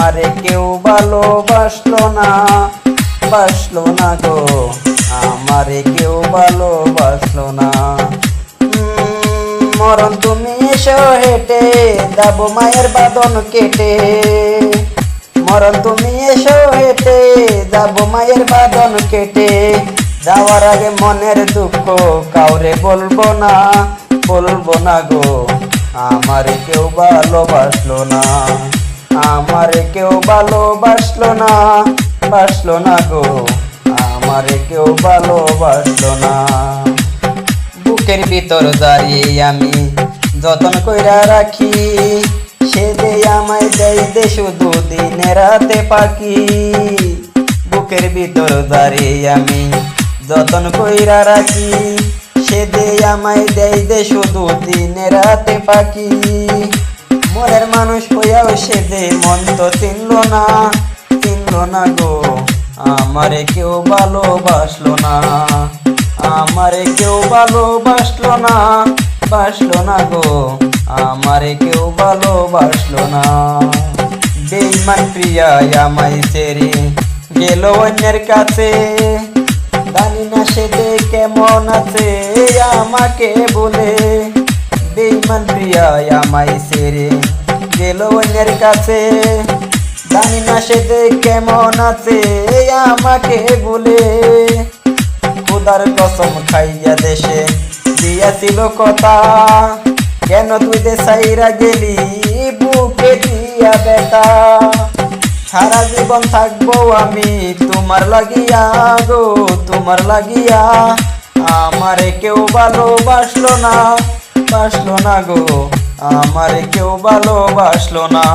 আমারে কেউ ভালোবাসলো না, বাসলো না গো, আমারে কেউ ভালোবাসলো না। মরণ তুমি এসো হেঁটে, যাব মায়ের বাঁধন কেটে। মরণ তুমি এসো হেঁটে, যাব মায়ের বাঁধন কেটে। যাওয়ার আগে মনের দুঃখ কাউরে বলবো না, বলবো না গো, আমারে কেউ ভালোবাসলো না, আমারে কেউ ভালোবাসলো না, বাসলো না গো, আমারে কেউ ভালোবাসলো না। বুকের ভিতর দাঁড়িয়ে আমি যতন কইরা রাখি, সে যে আমায় দেয় দে শুধু দিনে রাতে পাখি। বুকের ভিতর দাঁড়িয়ে আমি যতন কইরা রাখি, সে যে আমায় দেয় দে শুধু দিনে রাতে পাখি। মনের মানুষ হইয়াও সে যে মন তো চিনল না, চিনল না গো, আমারে কেউ ভালোবাসলো না, আমারে কেউ ভালোবাসলো না, বাসলো না গো, আমারে কেউ ভালোবাসলো না। বেঈমান প্রিয়া আমায় ছেড়ে গেল অন্যের কাছে, জানি না সে যে কেমন আছে আমাকে বলে। বেঈমান প্রিয়া আমায় ছেড়ে গেল অন্যের কাছে, জানি না সে যে কেমন আছে আমাকে বলে। খোদার কসম খাইয়া দেশে দিয়াছিল কথা, কেন তুই যে সাইরা গেলি বুকে দিয়া বেটা। সারা জীবন থাকবো আমি তোমার লাগিয়া গো, তোমার লাগিয়া। আমারে কেউ ভালোবাসলো না, বাসলো না গো, আমারে কেউ ভালোবাসলো না।